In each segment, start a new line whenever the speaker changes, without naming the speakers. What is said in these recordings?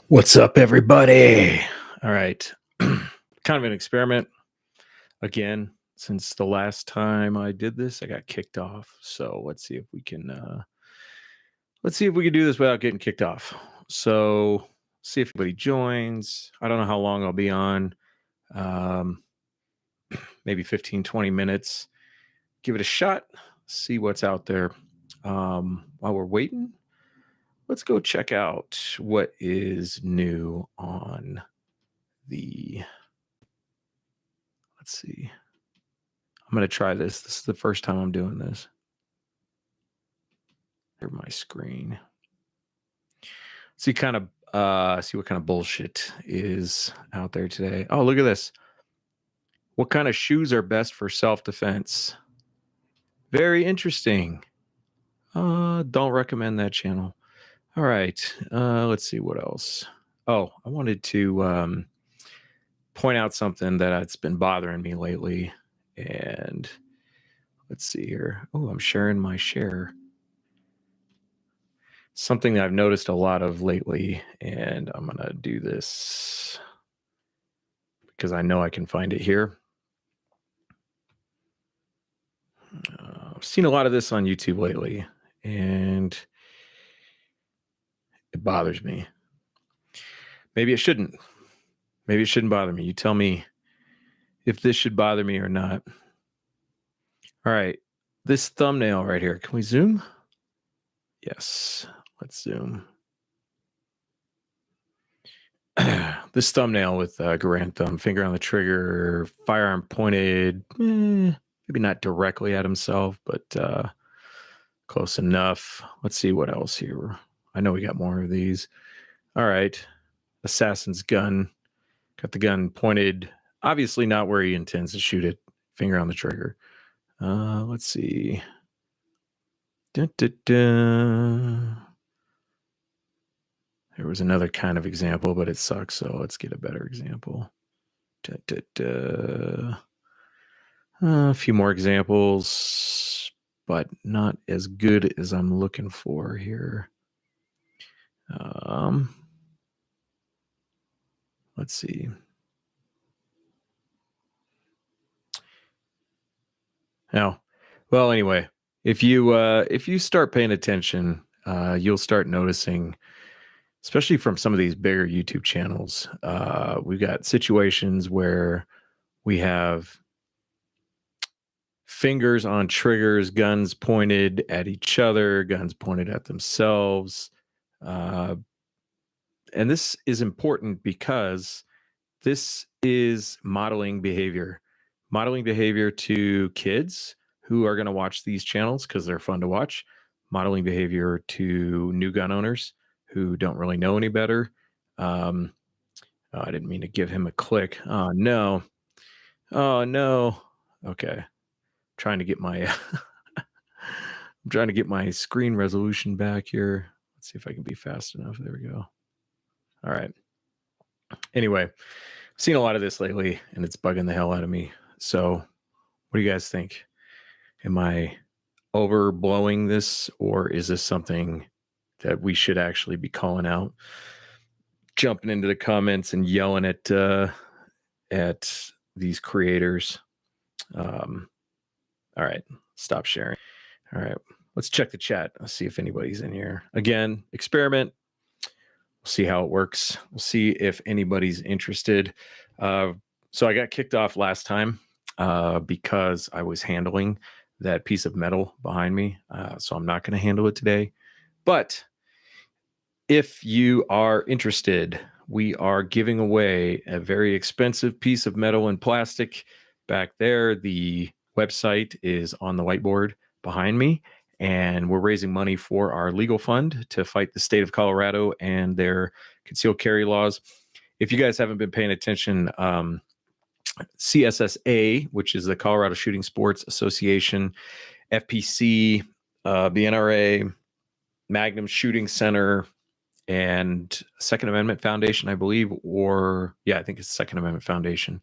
What's up, everybody? All right. Kind of an experiment again. Since the last time I did this, I got kicked off. So let's see if we can do this without getting kicked off. So see if anybody joins. I don't know how long I'll be on. Um, maybe 15, 20 minutes. Give it a shot. See what's out there. While we're waiting, let's go check out what is new on the. Let's see. I'm going to try this. This is the first time I'm doing this. Here's my screen. See what kind of bullshit is out there today. Oh, look at this. What kind of shoes are best for self-defense? Very interesting. Don't recommend that channel. All right. Let's see what else. Oh, I wanted to point out something that's been bothering me lately. And let's see here. Oh, I'm sharing my share. Something that I've noticed a lot of lately, and I'm going to do this because I know I can find it here. I've seen a lot of this on YouTube lately, and it bothers me. Maybe it shouldn't. Maybe it shouldn't bother me. You tell me if this should bother me or not. All right. This thumbnail right here. Can we zoom? Yes. Let's zoom. This thumbnail with Garand thumb, finger on the trigger, firearm pointed, maybe not directly at himself, but close enough. Let's see what else here. I know we got more of these. All right. Assassin's gun. Got the gun pointed, obviously not where he intends to shoot it. Finger on the trigger. Let's see. Dun, dun, dun. There was another kind of example, but it sucks, so let's get a better example. Dun, dun, dun. A few more examples, but not as good as I'm looking for here. Let's see. Now, well, anyway, if you start paying attention, you'll start noticing, especially from some of these bigger YouTube channels, we've got situations where we have fingers on triggers, guns pointed at each other, guns pointed at themselves. And this is important because this is modeling behavior to kids who are going to watch these channels because they're fun to watch, modeling behavior to new gun owners who don't really know any better. Oh, I didn't mean to give him a click. Oh, no. Oh, no. Okay. Trying to get my I'm trying to get my screen resolution back here. Let's see if I can be fast enough. There we go. All right. Anyway, I've seen a lot of this lately and it's bugging the hell out of me. So what do you guys think? Am I overblowing this, or is this something that we should actually be calling out? Jumping into the comments and yelling at these creators. All right, stop sharing. All right, let's check the chat. Let's see if anybody's in here. Again, experiment. We'll see how it works. We'll see if anybody's interested. So I got kicked off last time because I was handling that piece of metal behind me. So I'm not going to handle it today. But if you are interested, we are giving away a very expensive piece of metal and plastic back there. The website is on the whiteboard behind me, and we're raising money for our legal fund to fight the state of Colorado and their concealed carry laws. If you guys haven't been paying attention, CSSA, which is the Colorado Shooting Sports Association, FPC, the NRA, Magnum Shooting Center, and Second Amendment Foundation, I believe, I think it's Second Amendment Foundation,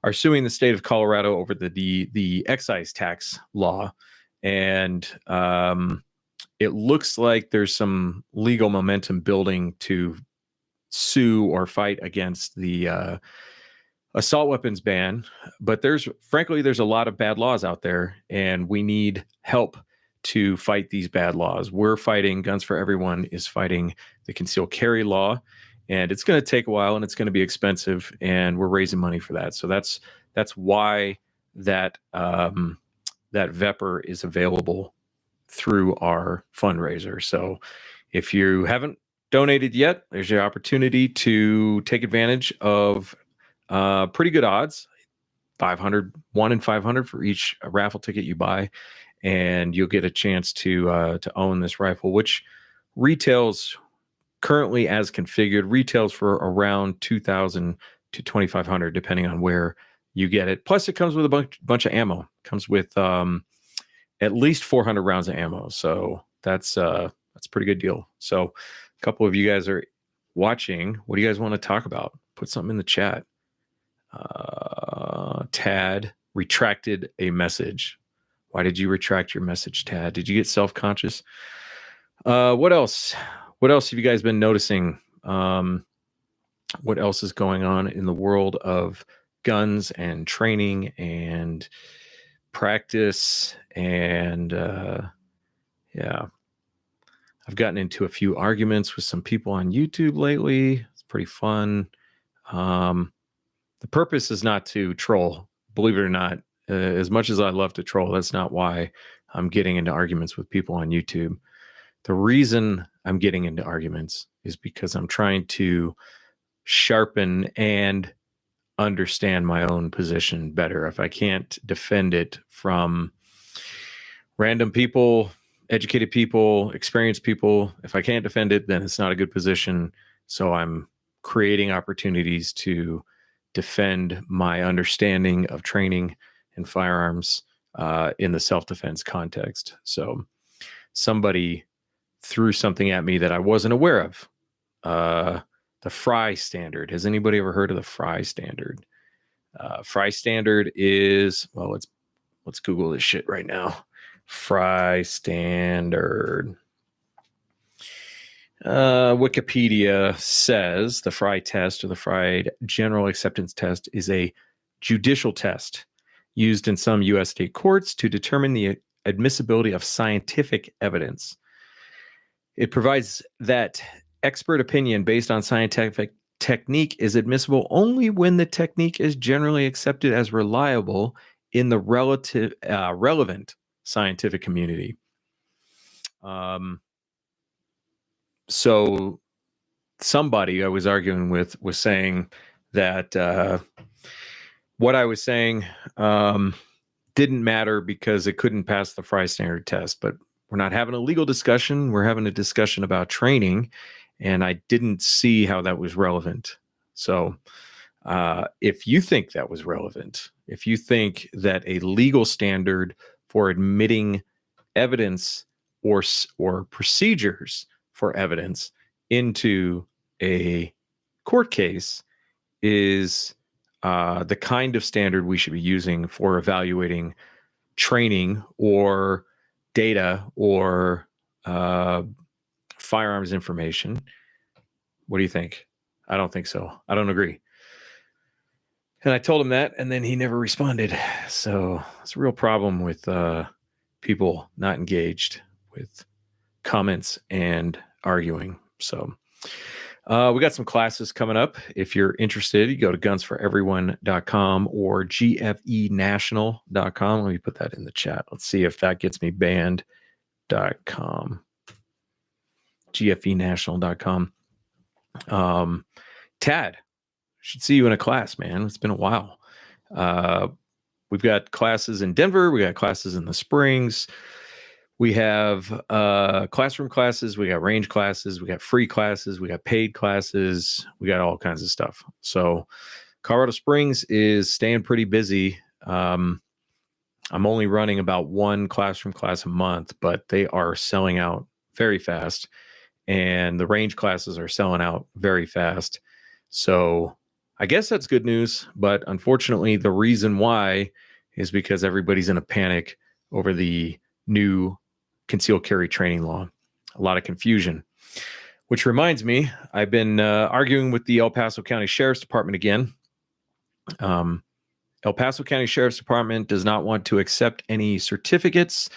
are suing the state of Colorado over the excise tax law. And it looks like there's some legal momentum building to sue or fight against the assault weapons ban, but there's a lot of bad laws out there, and we need help to fight these bad laws. We're fighting, Guns for Everyone is fighting the concealed carry law, and it's going to take a while and it's going to be expensive, and we're raising money for that. So that's why that that VEPR is available through our fundraiser. So if you haven't donated yet, there's your opportunity to take advantage of pretty good odds, 500, 1 in 500 for each raffle ticket you buy, and you'll get a chance to own this rifle, which retails currently as configured, retails for around $2,000 to $2,500, depending on where you get it. Plus, it comes with a bunch of ammo. It comes with at least 400 rounds of ammo, so that's a pretty good deal. So, a couple of you guys are watching. What do you guys want to talk about? Put something in the chat. Tad retracted a message. Why did you retract your message, Tad? Did you get self-conscious? What else? What else have you guys been noticing? What else is going on in the world of guns and training and practice? And yeah, I've gotten into a few arguments with some people on YouTube lately. It's pretty fun. The purpose is not to troll, believe it or not. As much as I love to troll, that's not why I'm getting into arguments with people on YouTube. The reason I'm getting into arguments is because I'm trying to sharpen and understand my own position better. If I can't defend it from random people, educated people, experienced people, if I can't defend it, then it's not a good position. So I'm creating opportunities to defend my understanding of training and firearms in the self-defense context. So somebody threw something at me that I wasn't aware of. The Frye standard. Has anybody ever heard of the Frye standard? Frye standard is, well, let's Google this shit right now. Frye standard. Wikipedia says the Frye test, or the Frye general acceptance test, is a judicial test used in some U.S. state courts to determine the admissibility of scientific evidence. It provides that expert opinion based on scientific technique is admissible only when the technique is generally accepted as reliable in the relevant scientific community. So somebody I was arguing with was saying that what I was saying didn't matter because it couldn't pass the Frye standard test. But we're not having a legal discussion. We're having a discussion about training, and I didn't see how that was relevant. So if you think that was relevant, if you think that a legal standard for admitting evidence or procedures for evidence into a court case is the kind of standard we should be using for evaluating training or data or firearms information, what do you think? I don't think so. I don't agree. And I told him that, and then he never responded. So it's a real problem with people not engaged with comments and arguing. So we got some classes coming up. If you're interested, you go to gunsforeveryone.com or gfenational.com. Let me put that in the chat. Let's see if that gets me banned.com. gfenational.com. Tad, should see you in a class, man. It's been a while. We've got classes in Denver. We got classes in the Springs. We have classroom classes, we got range classes, we got free classes, we got paid classes, we got all kinds of stuff. So Colorado Springs is staying pretty busy. I'm only running about one classroom class a month, but they are selling out very fast. And the range classes are selling out very fast. So I guess that's good news. But unfortunately, the reason why is because everybody's in a panic over the new concealed carry training law. A lot of confusion. Which reminds me, I've been arguing with the El Paso County Sheriff's Department again. El Paso County Sheriff's Department does not want to accept any certificates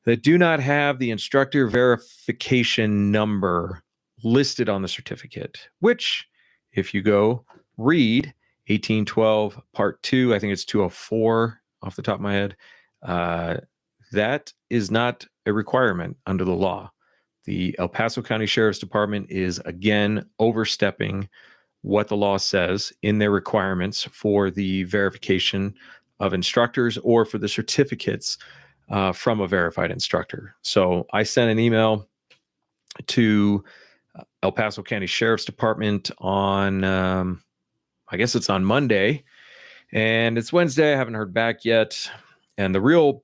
that do not have the instructor verification number listed on the certificate, which, if you go read 1812 Part 2, I think it's 204 off the top of my head, that is not a requirement under the law. The El Paso County Sheriff's Department is, again, overstepping what the law says in their requirements for the verification of instructors or for the certificates from a verified instructor. So I sent an email to El Paso County Sheriff's Department on, I guess it's on Monday, and it's Wednesday. I haven't heard back yet. And the real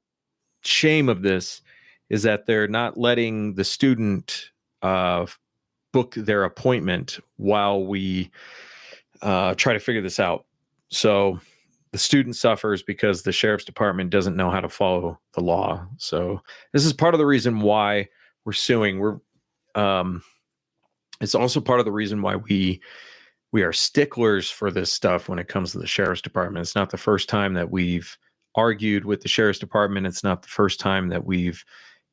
shame of this is that they're not letting the student book their appointment while we try to figure this out. So the student suffers because the sheriff's department doesn't know how to follow the law. So this is part of the reason why we're suing. It's also part of the reason why we are sticklers for this stuff when it comes to the sheriff's department. It's not the first time that we've argued with the sheriff's department. It's not the first time that we've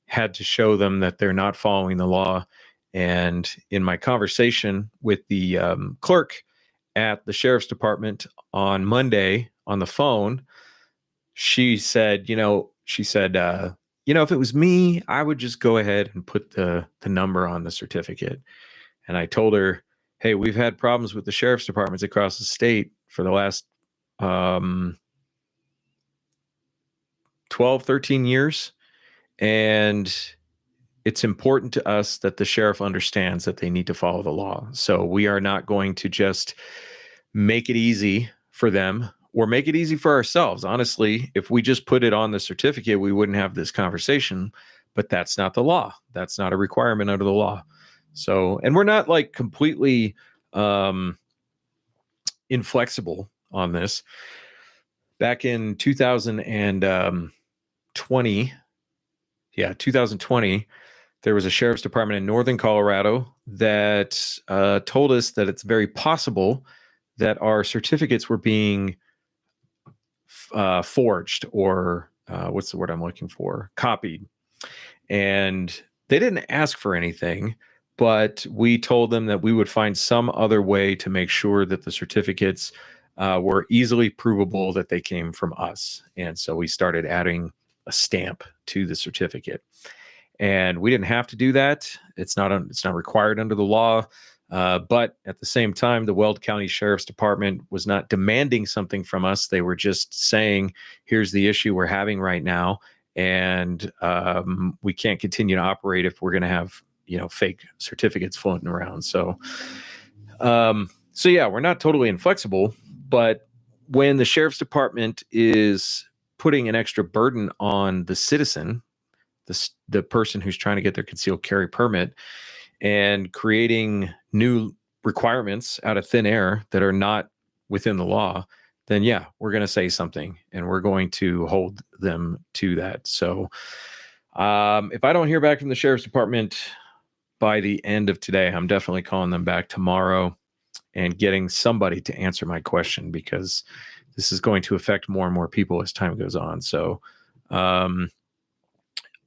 had to show them that they're not following the law. And in my conversation with the clerk at the sheriff's department on Monday on the phone, she said, if it was me, I would just go ahead and put the number on the certificate. And I told her, hey, we've had problems with the sheriff's departments across the state for the last 12, 13 years. And it's important to us that the sheriff understands that they need to follow the law. So we are not going to just make it easy for them or make it easy for ourselves. Honestly, if we just put it on the certificate, we wouldn't have this conversation, but that's not the law. That's not a requirement under the law. So, and we're not like completely inflexible on this. Back in 2020, there was a sheriff's department in northern Colorado that told us that it's very possible that our certificates were being forged or what's the word I'm looking for? Copied. And they didn't ask for anything, but we told them that we would find some other way to make sure that the certificates were easily provable that they came from us. And so we started adding a stamp to the certificate. And we didn't have to do that. It's not required under the law. But at the same time, the Weld County Sheriff's Department was not demanding something from us. They were just saying, here's the issue we're having right now. And we can't continue to operate if we're going to have, fake certificates floating around. So yeah, we're not totally inflexible, but when the sheriff's department is putting an extra burden on the citizen, the person who's trying to get their concealed carry permit, and creating new requirements out of thin air that are not within the law, then yeah, we're going to say something and we're going to hold them to that. So if I don't hear back from the sheriff's department by the end of today, I'm definitely calling them back tomorrow and getting somebody to answer my question, because this is going to affect more and more people as time goes on. So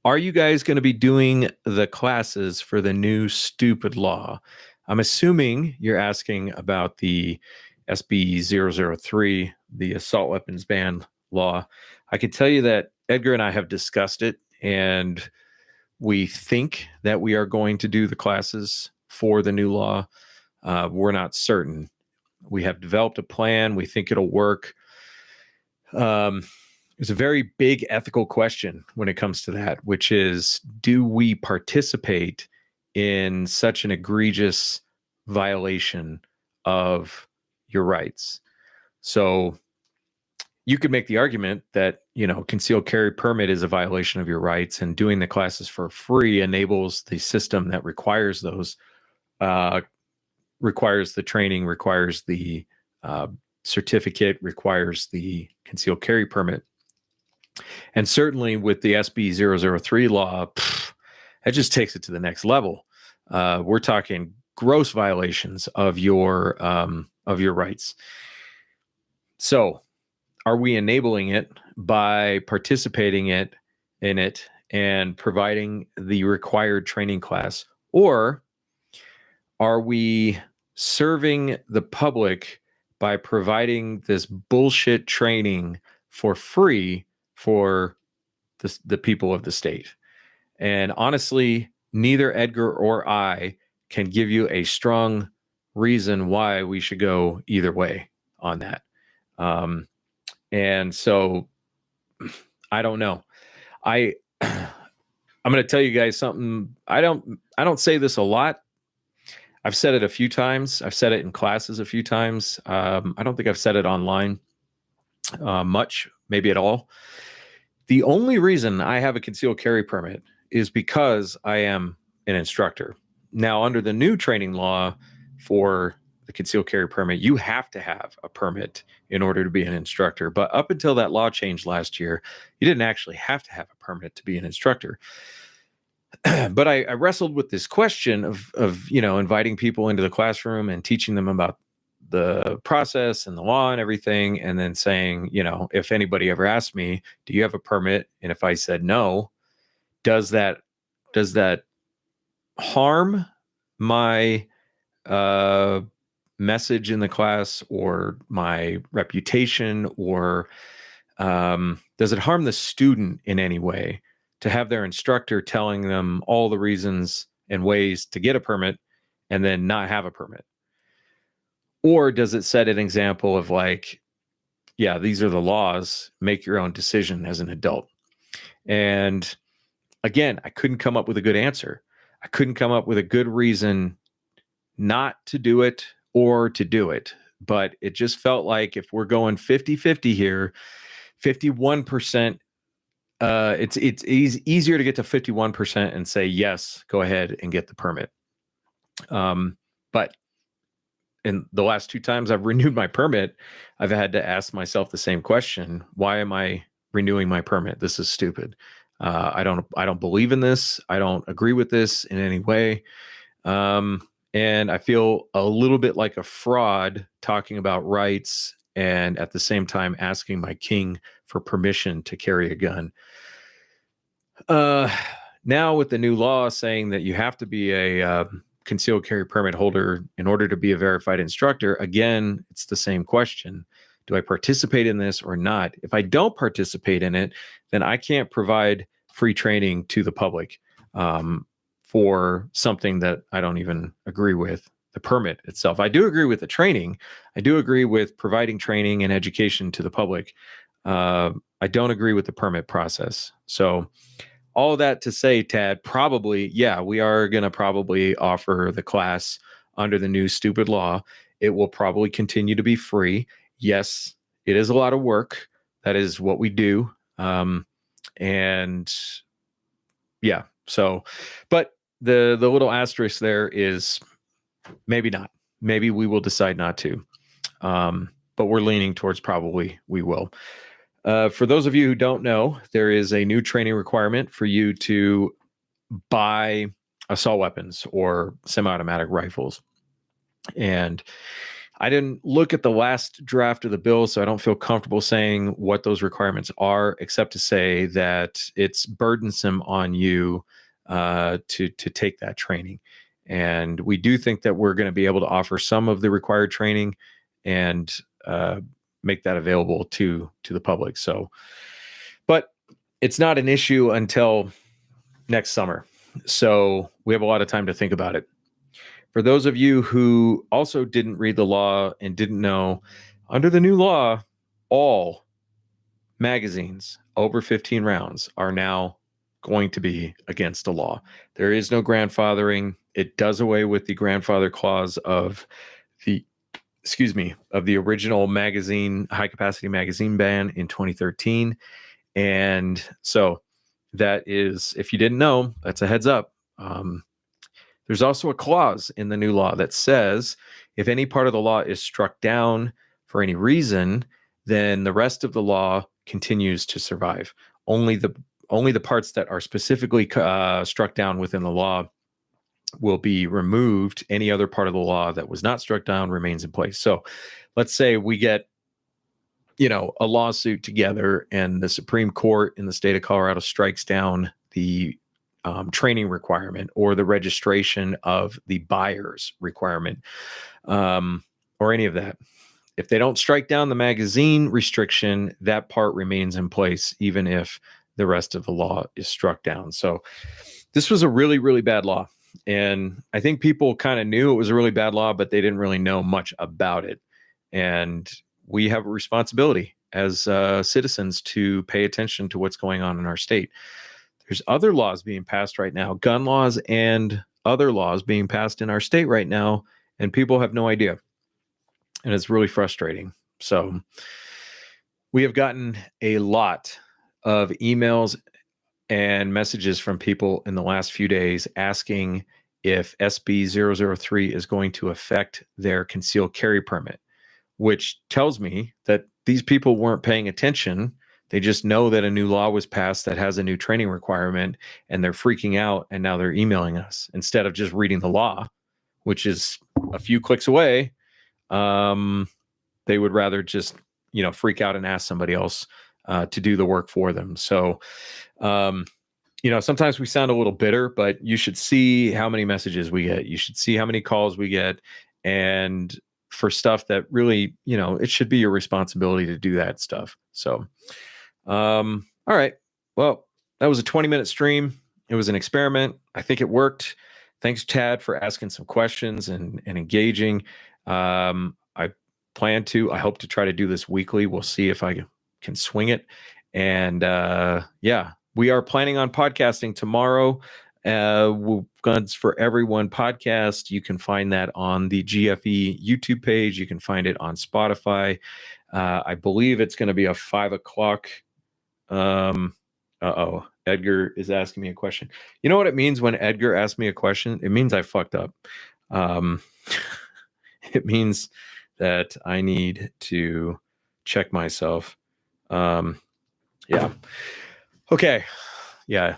are you guys going to be doing the classes for the new stupid law? I'm assuming you're asking about the SB 003, the assault weapons ban law. I can tell you that Edgar and I have discussed it, and we think that we are going to do the classes for the new law. We're not certain. We have developed a plan. We think it'll work. It's a very big ethical question when it comes to that, which is, do we participate in such an egregious violation of your rights? So you could make the argument that, concealed carry permit is a violation of your rights, and doing the classes for free enables the system that requires those, requires the training, requires the certificate, requires the concealed carry permit. And certainly with the SB 003 law, that just takes it to the next level. We're talking gross violations of your rights. So, are we enabling it by participating in it and providing the required training class, or are we serving the public by providing this bullshit training for free for the people of the state? And honestly, neither Edgar or I can give you a strong reason why we should go either way on that. And so I don't know. I'm going to tell you guys something. I don't say this a lot. I've said it a few times. I've said it in classes a few times. I don't think I've said it online much, maybe at all. The only reason I have a concealed carry permit is because I am an instructor. Now, under the new training law for the concealed carry permit, you have to have a permit in order to be an instructor. But up until that law changed last year, you didn't actually have to have a permit to be an instructor. But I wrestled with this question of inviting people into the classroom and teaching them about the process and the law and everything, and then saying, if anybody ever asked me, do you have a permit? And if I said no, does that harm my message in the class or my reputation, or does it harm the student in any way to have their instructor telling them all the reasons and ways to get a permit and then not have a permit? Or does it set an example of like, yeah, these are the laws, make your own decision as an adult? And again, I couldn't come up with a good answer. I couldn't come up with a good reason not to do it or to do it. But it just felt like if we're going 50-50 here, 51%, it's easier to get to 51% and say, yes, go ahead and get the permit. But in the last 2 times I've renewed my permit, I've had to ask myself the same question. Why am I renewing my permit? This is stupid. I don't believe in this. I don't agree with this in any way. And I feel a little bit like a fraud talking about rights and at the same time asking my king for permission to carry a gun. Now with the new law saying that you have to be a concealed carry permit holder in order to be a verified instructor, again, it's the same question. Do I participate in this or not? If I don't participate in it, then I can't provide free training to the public for something that I don't even agree with, the permit itself. I do agree with the training. I do agree with providing training and education to the public. I don't agree with the permit process. So all of that to say, Tad, probably, yeah, we are going to probably offer the class under the new stupid law. It will probably continue to be free. Yes, it is a lot of work. That is what we do. And yeah, so, but the little asterisk there is maybe not. Maybe we will decide not to. But we're leaning towards probably we will. For those of you who don't know, there is a new training requirement for you to buy assault weapons or semi-automatic rifles. And I didn't look at the last draft of the bill, so I don't feel comfortable saying what those requirements are, except to say that it's burdensome on you to take that training. And we do think that we're going to be able to offer some of the required training and make that available to the public. So, but it's not an issue until next summer. So we have a lot of time to think about it. For those of you who also didn't read the law and didn't know, under the new law, all magazines over 15 rounds are now going to be against the law. There is no grandfathering. It does away with the grandfather clause of the original magazine, high capacity magazine ban in 2013. And so that is, if you didn't know, that's a heads up. There's also a clause in the new law that says if any part of the law is struck down for any reason, then the rest of the law continues to survive. Only the parts that are specifically struck down within the law will be removed. Any other part of the law that was not struck down remains in place. So let's say we get, a lawsuit together and the Supreme Court in the state of Colorado strikes down the training requirement or the registration of the buyer's requirement, or any of that. If they don't strike down the magazine restriction, that part remains in place, even if the rest of the law is struck down. So this was a really, really bad law. And I think people kind of knew it was a really bad law, but they didn't really know much about it. And we have a responsibility as citizens to pay attention to what's going on in our state. There's other laws being passed right now, gun laws and other laws being passed in our state right now, and people have no idea. And it's really frustrating. So we have gotten a lot of emails and messages from people in the last few days asking if SB 003 is going to affect their concealed carry permit, which tells me that these people weren't paying attention. They just know that a new law was passed that has a new training requirement, and they're freaking out, and now they're emailing us instead of just reading the law, which is a few clicks away. They would rather just, freak out and ask somebody else to do the work for them. So, sometimes we sound a little bitter, but you should see how many messages we get. You should see how many calls we get. And for stuff that really, it should be your responsibility to do that stuff. So, all right. Well, that was a 20-minute stream. It was an experiment. I think it worked. Thanks, Chad, for asking some questions and engaging. I hope to try to do this weekly. We'll see if I can swing it. And we are planning on podcasting tomorrow. Guns for Everyone podcast. You can find that on the GFE YouTube page. You can find it on Spotify. I believe it's going to be a 5 o'clock. Edgar is asking me a question. You know what it means when Edgar asks me a question? It means I fucked up. It means that I need to check myself. Yeah. Okay. Yeah.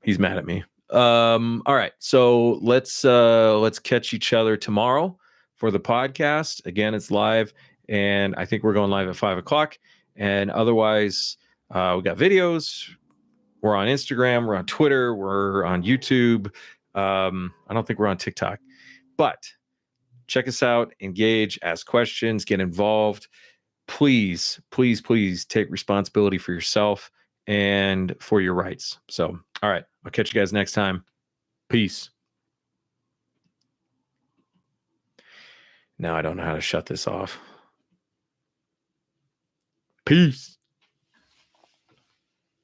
He's mad at me. All right. So let's catch each other tomorrow for the podcast. Again, it's live, and I think we're going live at 5 o'clock. And otherwise, we got videos. We're on Instagram. We're on Twitter. We're on YouTube. I don't think we're on TikTok, but check us out, engage, ask questions, get involved. Please, please, please take responsibility for yourself and for your rights. So, all right, I'll catch you guys next time. Peace. Now I don't know how to shut this off. Peace.